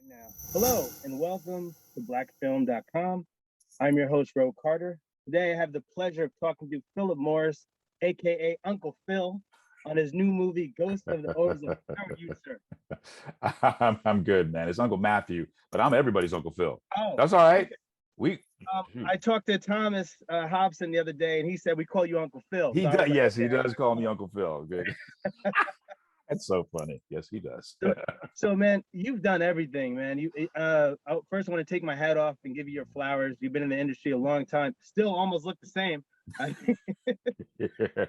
now. Hello and welcome to blackfilm.com. I'm your host, Ro Carter. Today I have the pleasure of talking to Philip Morris, aka Uncle Phil, on his new movie, Ghost of the Ozarks. How are you, sir? I'm good, man. It's Uncle Matthew, but I'm everybody's Uncle Phil. Oh, That's all right. okay. We shoot. I talked to Thomas Hobson the other day, and he said we call you Uncle Phil. He So I was does. like, Yes, he okay, does call me cool. Uncle Phil. Good. That's so funny. Yes, he does. So, so, man, you've done everything, man. First, I want to take my hat off and give you your flowers. You've been in the industry a long time. Still, almost look the same.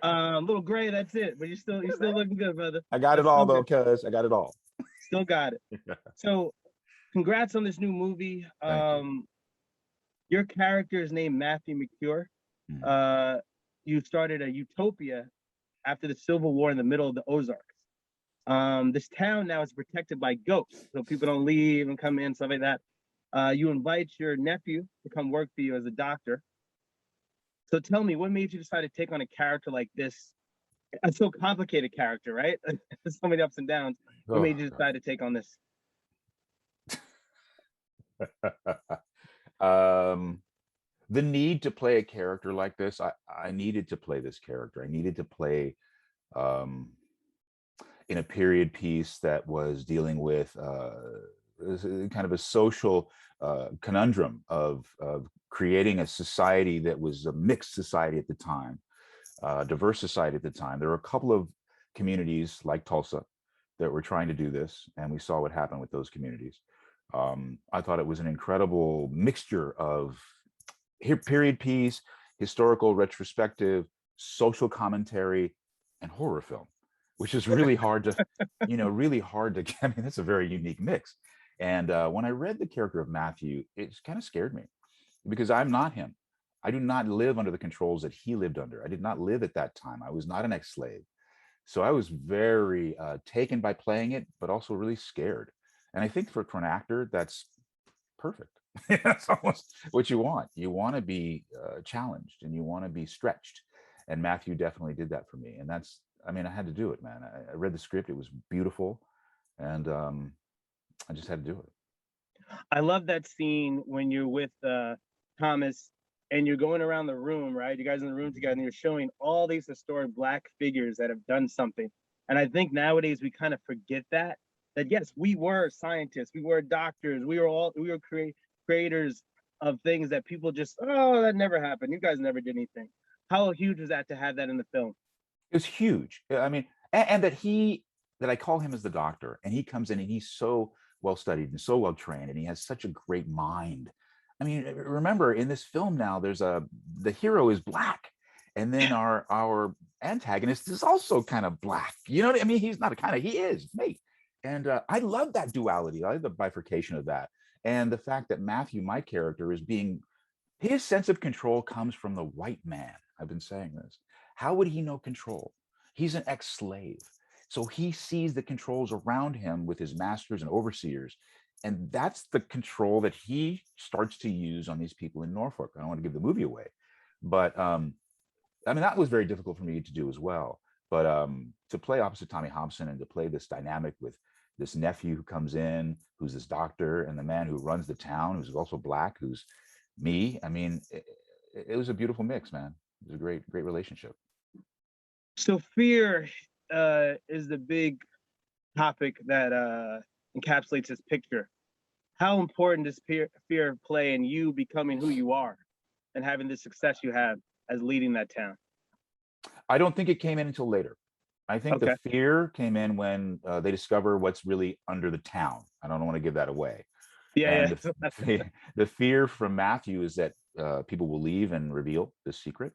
A little gray, that's it. But you're still looking good, brother. I got it That's all still though, good. cuz I got it all. Still got it. So, congrats on this new movie. Thank you. Your character is named Matthew McCure. Mhm. Uh, you started a utopia after the Civil War in the middle of the Ozarks. This town now is protected by ghosts, so people don't leave and come in, stuff like that. You invite your nephew to come work for you as a doctor. So tell me, what made you decide to take on a character like this? A so complicated character, right? So many ups and downs. What Oh made you decide to take on this? God. The need to play a character like this, I needed to play this character. I needed to play um in a period piece that was dealing with kind of a social conundrum of creating a society that was a mixed society at the time, diverse society at the time. There were a couple of communities like Tulsa that were trying to do this, and we saw what happened with those communities. I thought it was an incredible mixture of period piece, historical retrospective, social commentary, and horror film, which is really hard to, really hard to get. I mean, that's a very unique mix. And when I read the character of Matthew, it kind of scared me because I'm not him. I do not live under the controls that he lived under. I did not live at that time. I was not an ex-slave. So I was very taken by playing it, but also really scared. And I think for an actor, that's perfect. That's almost what you want. You want to be challenged and you want to be stretched. And Matthew definitely did that for me. And that's, I mean, I had to do it, man. I read the script. It was beautiful. And I just had to do it. I love that scene when you're with Thomas and you're going around the room, right? You guys in the room together and you're showing all these historic Black figures that have done something. And I think nowadays we kind of forget that yes, we were scientists, we were doctors, we were creators of things that people just, oh, that never happened. You guys never did anything. How huge was that to have that in the film? It was huge. I mean, and that I call him as the doctor, and he comes in and he's so well studied and so well trained, and he has such a great mind. I mean, remember in this film now, the hero is Black, and then our antagonist is also kind of Black. You know what I mean? He's not a kind of, he is me, and I love that duality. I love the bifurcation of that, and the fact that Matthew, my character, is being his sense of control comes from the white man. I've been saying this. How would he know control? He's an ex-slave. So he sees the controls around him with his masters and overseers. And that's the control that he starts to use on these people in Norfolk. I don't want to give the movie away, but I mean, that was very difficult for me to do as well. But to play opposite Tommy Hobson and to play this dynamic with this nephew who comes in, who's this doctor, and the man who runs the town, who's also Black, who's me. I mean, it was a beautiful mix, man. It was a great relationship. So fear is the big topic that encapsulates this picture. How important does fear play in you becoming who you are and having the success you have as leading that town? I don't think it came in until later. I think the Okay. fear came in when they discover what's really under the town. I don't want to give that away. And Yeah, yeah. the fear from Matthew is that people will leave and reveal the secret.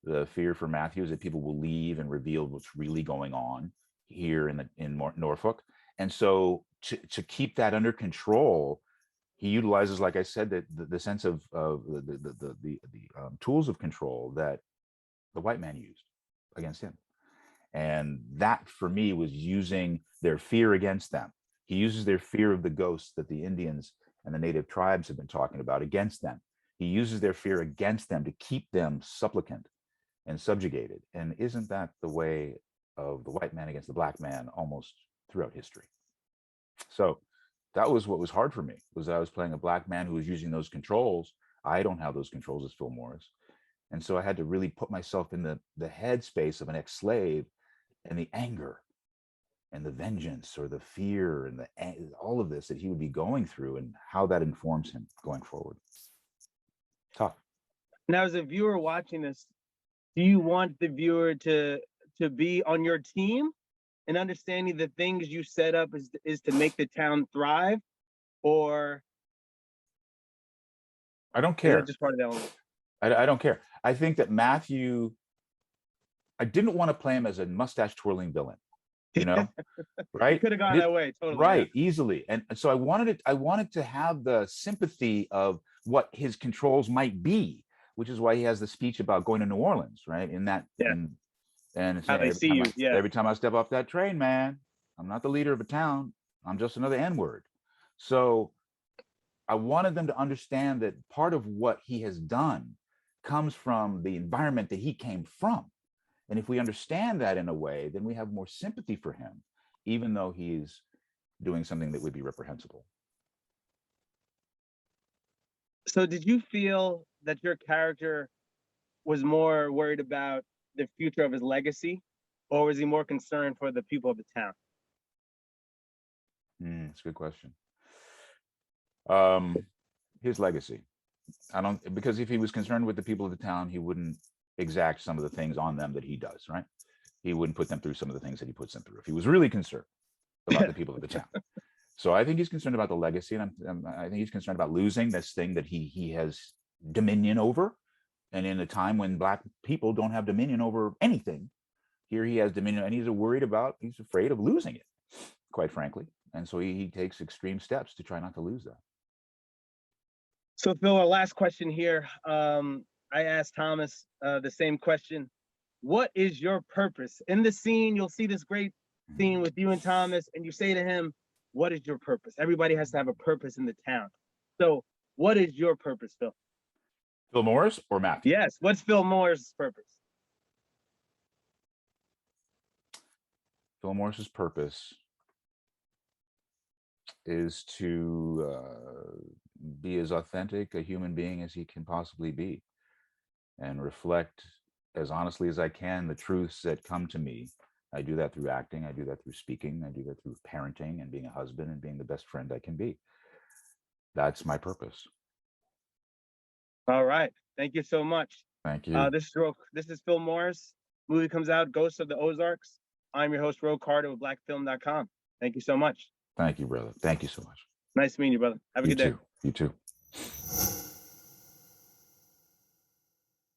The fear for Matthew is that people will leave and reveal what's really going on here in Norfolk. And so to keep that under control, he utilizes, like I said, that the sense of the tools of control that the white man used against him. And that for me was using their fear against them. He uses their fear of the ghosts that the Indians and the native tribes have been talking about against them. He uses their fear against them to keep them supplicant and subjugated. And isn't that the way of the white man against the Black man almost throughout history? So that was what was hard for me, was that I was playing a black man who was using those controls. I don't have those controls as Phil Morris. And so I had to really put myself in the headspace of an ex-slave, and the anger and the vengeance or the fear and all of this that he would be going through, and how that informs him going forward. Tough. Now, as a viewer watching this, do you want the viewer to be on your team and understanding the things you set up is to make the town thrive, or I don't is care. that just part of the element? I don't care. I think that Matthew, I didn't want to play him as a mustache twirling villain, you know, right? Could have gone that way, totally. Right, yeah. Easily. And so I wanted to have the sympathy of what his controls might be, which is why he has the speech about going to New Orleans, right? In that, yeah. And how they see you. Every time I step off that train, man, I'm not the leader of a town. I'm just another N-word. So I wanted them to understand that part of what he has done comes from the environment that he came from. And if we understand that in a way, then we have more sympathy for him, even though he's doing something that would be reprehensible. So did you feel that your character was more worried about the future of his legacy, or was he more concerned for the people of the town? That's a good question. His legacy. Because if he was concerned with the people of the town, he wouldn't exact some of the things on them that he does, right? He wouldn't put them through some of the things that he puts them through if he was really concerned about the people of the town. So I think he's concerned about the legacy, and I think he's concerned about losing this thing that he has dominion over. And in a time when Black people don't have dominion over anything, here he has dominion, and he's afraid of losing it, quite frankly. And so he takes extreme steps to try not to lose that. So Phil, our last question here. I asked Thomas the same question. What is your purpose? In the scene, you'll see this great scene with you and Thomas, and you say to him, what is your purpose? Everybody has to have a purpose in the town. So what is your purpose, Phil? Phil Morris or Matthew? Yes, what's Phil Morris' purpose? Phil Morris's purpose is to be as authentic a human being as he can possibly be, and reflect as honestly as I can the truths that come to me. I do that through acting. I do that through speaking. I do that through parenting and being a husband and being the best friend I can be. That's my purpose. All right. Thank you so much. Thank you. This is Phil Morris. Movie comes out, Ghosts of the Ozarks. I'm your host, Ro Carter with blackfilm.com. Thank you so much. Thank you, brother. Thank you so much. Nice meeting you, brother. Have a good day. You too.